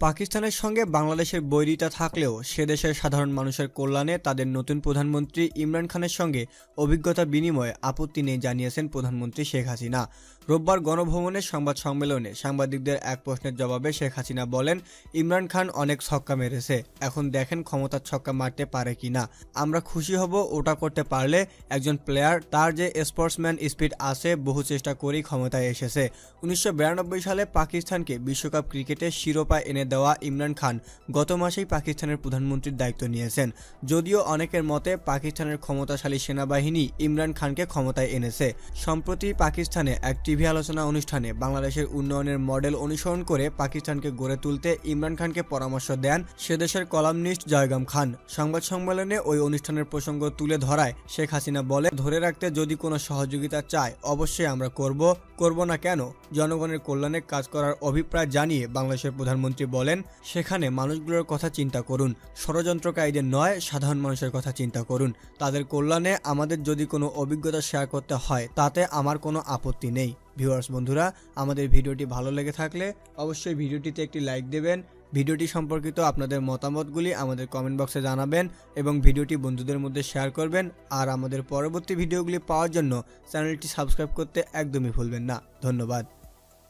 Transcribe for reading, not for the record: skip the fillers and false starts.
পাকিস্তানের সঙ্গে বাংলাদেশের বৈরিতা থাকলেও সে দেশের সাধারণ মানুষের কল্যাণে তাদের নতুন প্রধানমন্ত্রী ইমরান খানের সঙ্গে অভিজ্ঞতা বিনিময়ে আপত্তি নেই জানিয়েছেন প্রধানমন্ত্রী শেখ হাসিনা। রোববার গণভবনের সংবাদ সম্মেলনে সাংবাদিকদের এক প্রশ্নের জবাবে শেখ হাসিনা বলেন, ইমরান খান অনেক ছক্কা মেরেছে, এখন দেখেন ক্ষমতার ছক্কা মারতে পারে কিনা। আমরা খুশি হব ওটা করতে পারলে। একজন প্লেয়ার, তার যে স্পোর্টসম্যান স্পিরিট আছে, বহু চেষ্টা করেই ক্ষমতায় এসেছে। 1992 সালে পাকিস্তানকে বিশ্বকাপ ক্রিকেটে শিরোপা এনে দেওয়া ইমরান খান গত মাসেই পাকিস্তানের প্রধানমন্ত্রীর দায়িত্ব নিয়েছেন। যদিও অনেকের মতে পাকিস্তানের ক্ষমতাশালী সেনাবাহিনী ইমরান খানকে ক্ষমতায় এনেছে। সম্প্রতি পাকিস্তানে এক টিভি আলোচনা অনুষ্ঠানে বাংলাদেশের উন্নয়নের মডেল অনুসরণ করে পাকিস্তানকে গড়ে তুলতে ইমরান খানকে পরামর্শ দেন সেদেশের কলামনিস্ট জয়গাম খান। সংবাদ সম্মেলনে ওই অনুষ্ঠানের প্রসঙ্গ তুলে ধরায় শেখ হাসিনা বলে, ধরে রাখতে যদি কোনো সহযোগিতা চায় অবশ্যই আমরা করব না কেন। জনগণের কল্যাণে কাজ করার অভিপ্রায় জানিয়ে বাংলাদেশের প্রধানমন্ত্রী বলেন, সেখানে মানুষগুলোর কথা চিন্তা করুন, ষড়যন্ত্রকারীদের নয়, সাধারণ মানুষের কথা চিন্তা করুন। তাদের কল্যাণে আমাদের যদি কোনো অভিজ্ঞতা শেয়ার করতে হয় তাতে আমার কোনো আপত্তি নেই। ভিউয়ার্স বন্ধুরা, আমাদের ভিডিওটি ভালো লেগে থাকলে অবশ্যই ভিডিওটিতে একটি লাইক দেবেন। ভিডিওটি সম্পর্কিত আপনাদের মতামতগুলি আমাদের কমেন্ট বক্সে জানাবেন এবং ভিডিওটি বন্ধুদের মধ্যে শেয়ার করবেন। আর আমাদের পরবর্তী ভিডিওগুলি পাওয়ার জন্য চ্যানেলটি সাবস্ক্রাইব করতে একদমই ভুলবেন না। ধন্যবাদ।